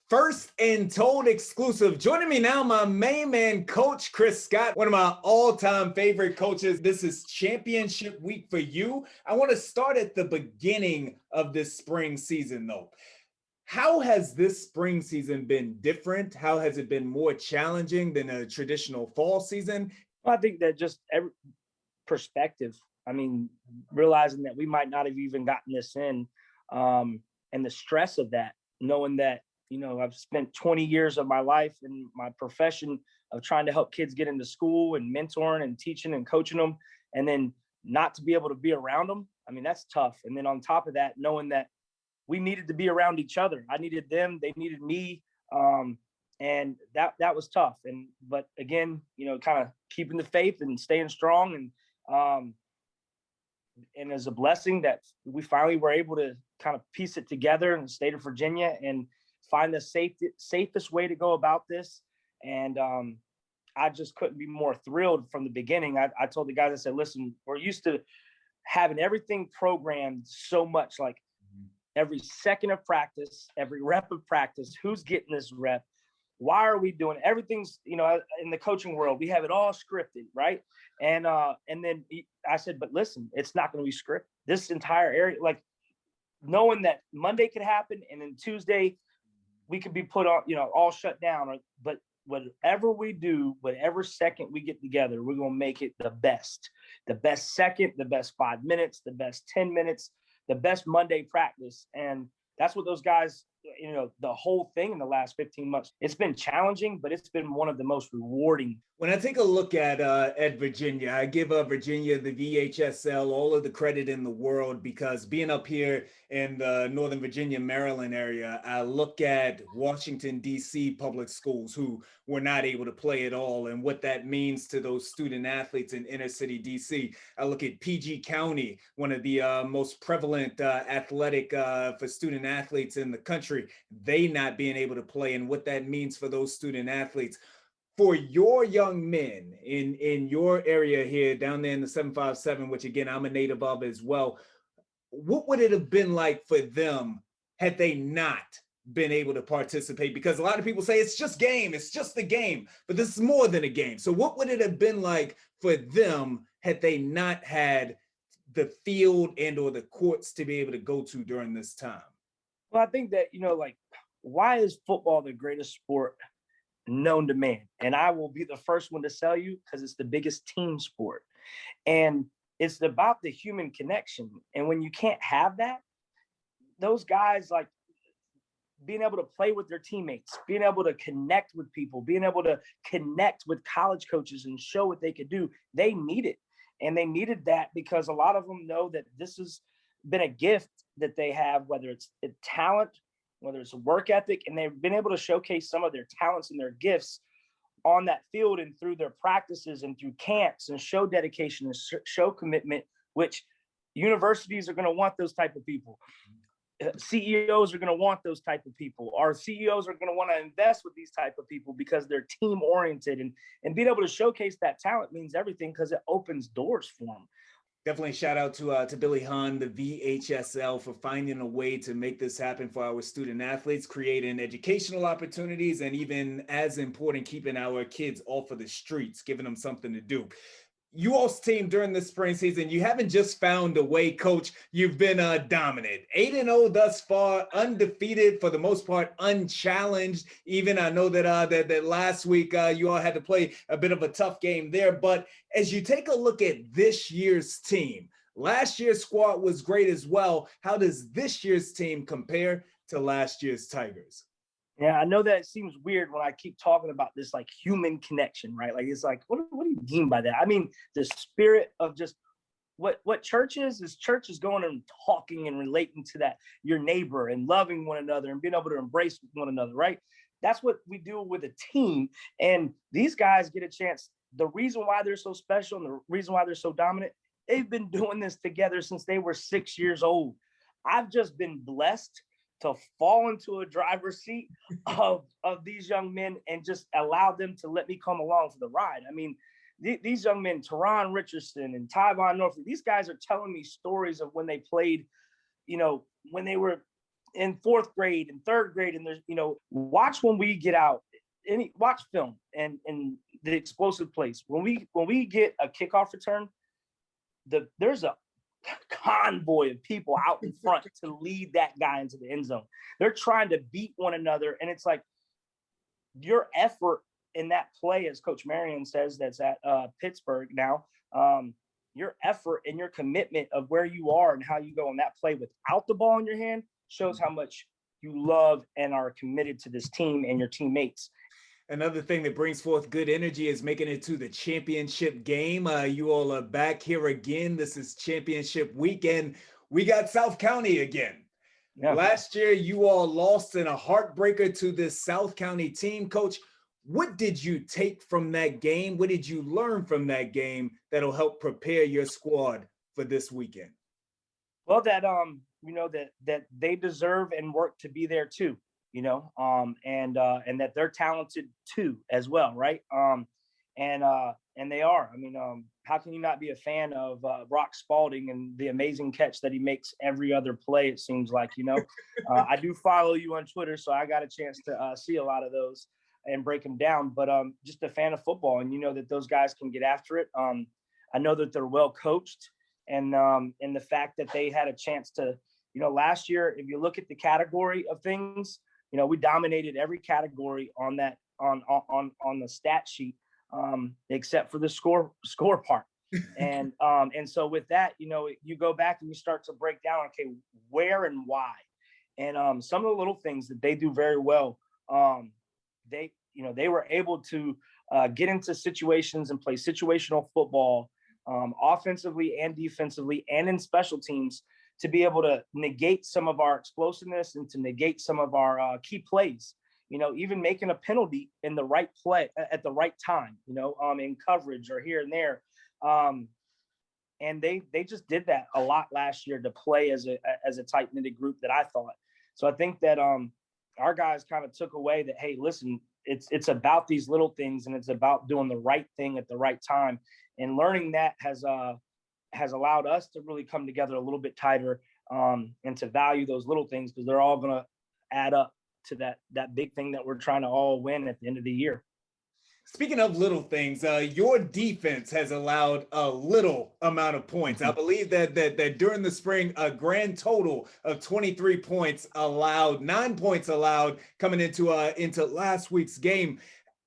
First and Told exclusive. Joining me now, my main man, Coach Chris Scott, one of my all-time favorite coaches. This is championship week for you. I want to start at the beginning of this spring season, though. How has this spring season been different? How has it been more challenging than a traditional fall season? Well, I think that just every perspective. I mean, realizing that we might not have even gotten this in, and the stress of that, knowing that, I've spent 20 years of my life in my profession of trying to help kids get into school and mentoring and teaching and coaching them, and then not to be able to be around them. I mean, that's tough. And then on top of that, knowing that we needed to be around each other. I needed them, they needed me. And that was tough. But again, kind of keeping the faith and staying strong, and as a blessing that we finally were able to kind of piece it together in the state of Virginia and find the safest way to go about this. And I just couldn't be more thrilled from the beginning. I told the guys, I said, listen, we're used to having everything programmed so much, like every second of practice, every rep of practice, who's getting this rep, why are we doing it? Everything's, in the coaching world, we have it all scripted, right? And then I said, but listen, it's not going to be scripted. This entire area, like knowing that Monday could happen and then Tuesday we could be put on, all shut down. But whatever we do, whatever second we get together, we're going to make it the best second, the best 5 minutes, the best 10 minutes, the best Monday practice. And that's what those guys, the whole thing in the last 15 months, it's been challenging, but it's been one of the most rewarding. When I take a look at Virginia, I give Virginia, the VHSL, all of the credit in the world, because being up here in the Northern Virginia, Maryland area, I look at Washington, D.C. public schools who were not able to play at all and what that means to those student athletes in inner city D.C. I look at PG County, one of the most prevalent athletic for student athletes in the country, they not being able to play and what that means for those student athletes. For your young men in your area here down there in the 757, which again, I'm a native of as well, what would it have been like for them had they not been able to participate? Because a lot of people say it's just the game, but this is more than a game. So what would it have been like for them had they not had the field and or the courts to be able to go to during this time? Well, I think that, why is football the greatest sport known to man? And I will be the first one to tell you, because it's the biggest team sport. And it's about the human connection. And when you can't have that, those guys, like being able to play with their teammates, being able to connect with people, being able to connect with college coaches and show what they could do, they need it. And they needed that because a lot of them know that this has been a gift that they have, whether it's a talent, whether it's a work ethic, and they've been able to showcase some of their talents and their gifts on that field and through their practices and through camps, and show dedication and show commitment, which universities are going to want those type of people. CEOs are going to want those type of people. Our CEOs are going to want to invest with these type of people because they're team oriented, and being able to showcase that talent means everything because it opens doors for them. Definitely shout out to Billy Hahn, the VHSL, for finding a way to make this happen for our student athletes, creating educational opportunities, and even as important, keeping our kids off of the streets, giving them something to do. You all's team during the spring season, you haven't just found a way, Coach. You've been dominant. 8-0 thus far, undefeated for the most part, unchallenged. Even I know that last week you all had to play a bit of a tough game there. But as you take a look at this year's team, last year's squad was great as well. How does this year's team compare to last year's Tigers? Yeah, I know that it seems weird when I keep talking about this, like, human connection, right? Like, it's like, what do you mean by that? I mean, the spirit of just what church is church is going and talking and relating to that, your neighbor, and loving one another and being able to embrace one another, right? That's what we do with a team. And these guys get a chance. The reason why they're so special and the reason why they're so dominant, they've been doing this together since they were 6 years old. I've just been blessed to fall into a driver's seat of these young men and just allow them to let me come along for the ride. I mean, these young men, Teron Richardson and Tyvon Norfolk, these guys are telling me stories of when they played, when they were in fourth grade and third grade, and there's, watch when we get out, watch film and the explosive plays. When we get a kickoff return, there's a convoy of people out in front to lead that guy into the end zone. They're trying to beat one another, and it's like your effort in that play, as Coach Marion says, that's at Pittsburgh now, your effort and your commitment of where you are and how you go on that play without the ball in your hand shows how much you love and are committed to this team and your teammates. Another thing that brings forth good energy is making it to the championship game. You all are back here again. This is championship weekend. We got South County again. Yeah. Last year, you all lost in a heartbreaker to this South County team. Coach, what did you take from that game? What did you learn from that game that'll help prepare your squad for this weekend? Well, that that they deserve and work to be there too, and that they're talented too as well, right? And they are. I mean, how can you not be a fan of Brock Spalding and the amazing catch that he makes every other play? It seems like, I do follow you on Twitter, so I got a chance to see a lot of those and break them down. But just a fan of football, and that those guys can get after it. I know that they're well coached, and the fact that they had a chance to, last year, if you look at the category of things, we dominated every category on that on the stat sheet, except for the score part. And so with that, you go back and you start to break down, okay, where and why. And some of the little things that they do very well, they were able to get into situations and play situational football, offensively and defensively and in special teams, to be able to negate some of our explosiveness and to negate some of our key plays, even making a penalty in the right play at the right time, in coverage or here and there. And they just did that a lot last year to play as a tight-knitted group that I thought. So I think that our guys kind of took away that, hey, listen, it's about these little things, and it's about doing the right thing at the right time. And learning that has allowed us to really come together a little bit tighter, and to value those little things, because they're all going to add up to that big thing that we're trying to all win at the end of the year. Speaking of little things, your defense has allowed a little amount of points. I believe that during the spring, a grand total of 23 points allowed, 9 points allowed coming into last week's game.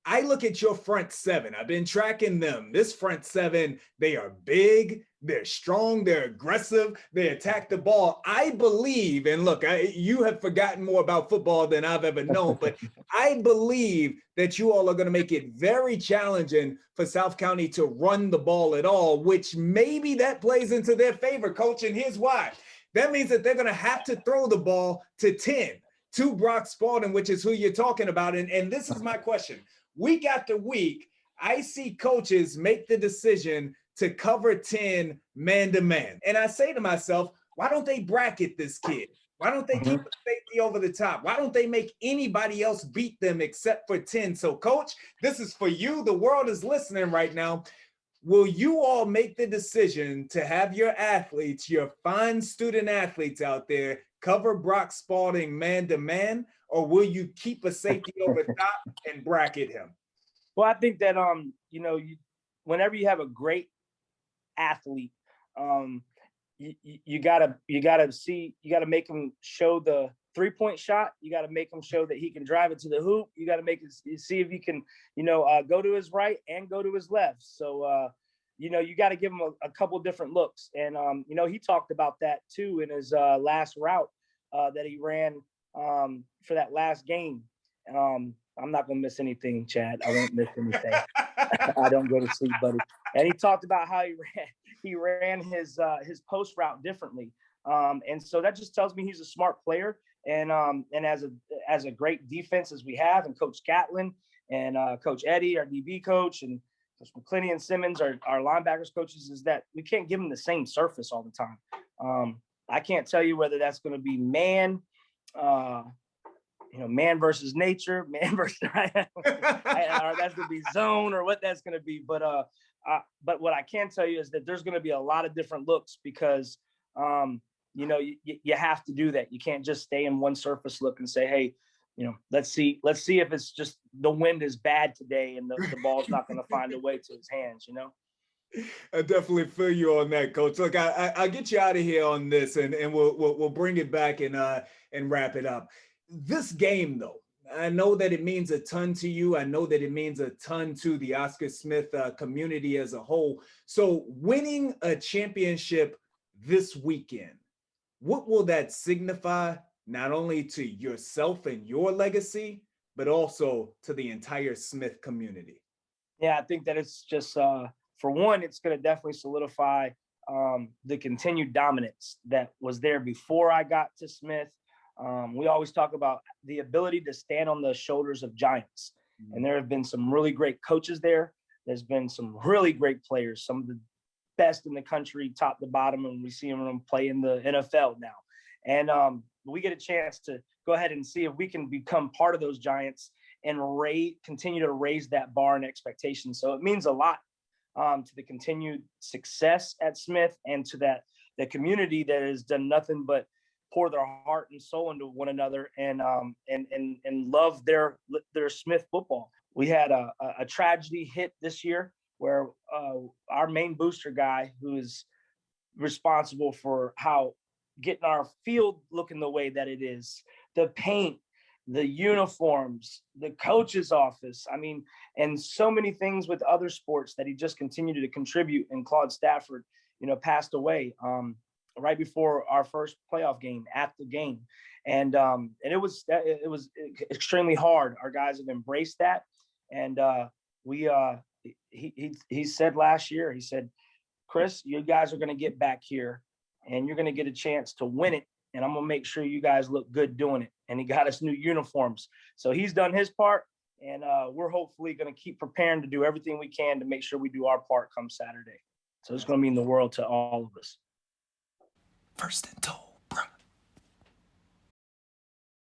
I look at your front seven. I've been tracking them. This front seven, they are big, they're strong, they're aggressive, they attack the ball. I believe, and look, you have forgotten more about football than I've ever known, but I believe that you all are going to make it very challenging for South County to run the ball at all, which maybe that plays into their favor, Coach, and here's why. That means that they're going to have to throw the ball to Brock Spalding, which is who you're talking about. And this is my question. Week after week, I see coaches make the decision to cover 10 man-to-man. And I say to myself, why don't they bracket this kid? Why don't they keep the safety over the top? Why don't they make anybody else beat them except for 10? So, Coach, this is for you. The world is listening right now. Will you all make the decision to have your athletes, your fine student athletes out there, cover Brock Spalding man-to-man, or will you keep a safety over top and bracket him? Well, I think that, whenever you have a great athlete, you gotta make him show the 3-point shot. You got to make him show that he can drive it to the hoop. You got to make it, see if he can, go to his right and go to his left. So, you got to give him a couple different looks. And, he talked about that too in his last route that he ran for that last game. I'm not going to miss anything, Chad. I won't miss anything. I don't go to sleep, buddy. And he talked about how he ran his post route differently. And so that just tells me he's a smart player. And as a great defense as we have, and Coach Gatlin and Coach Eddie, our DB coach, and Coach McClinney and Simmons, our linebackers coaches, is that we can't give them the same surface all the time. I can't tell you whether that's going to be man versus nature, man versus or that's going to be zone, or what that's going to be. But what I can tell you is that there's going to be a lot of different looks, because you have to do that. You can't just stay in one surface look and say, hey, let's see if it's just the wind is bad today and the ball's not going to find a way to his hands. I definitely feel you on that, Coach. Look, I'll get you out of here on this, and we'll bring it back and wrap it up. This game, though, I know that it means a ton to you. I know that it means a ton to the Oscar Smith community as a whole. So, winning a championship this weekend, what will that signify not only to yourself and your legacy, but also to the entire Smith community? Yeah, I think that it's just for one, it's going to definitely solidify the continued dominance that was there before I got to Smith. We always talk about the ability to stand on the shoulders of giants. And there have been some really great coaches there. There's been some really great players, some of the best in the country, top to bottom, and we see them play in the NFL now. And we get a chance to go ahead and see if we can become part of those giants and continue to raise that bar and expectation. So it means a lot to the continued success at Smith and to the community that has done nothing but pour their heart and soul into one another and love their Smith football. We had a tragedy hit this year where our main booster guy, who is responsible for how getting our field looking the way that it is, the paint, the uniforms, the coach's office, and so many things with other sports that he just continued to contribute. And Claude Stafford, passed away right before our first playoff game at the game. And it was extremely hard. Our guys have embraced that. And he said last year, he said, Chris, you guys are going to get back here and you're going to get a chance to win it. And I'm going to make sure you guys look good doing it. And he got us new uniforms. So he's done his part. And we're hopefully going to keep preparing to do everything we can to make sure we do our part come Saturday. So it's going to mean the world to all of us. First and Goal.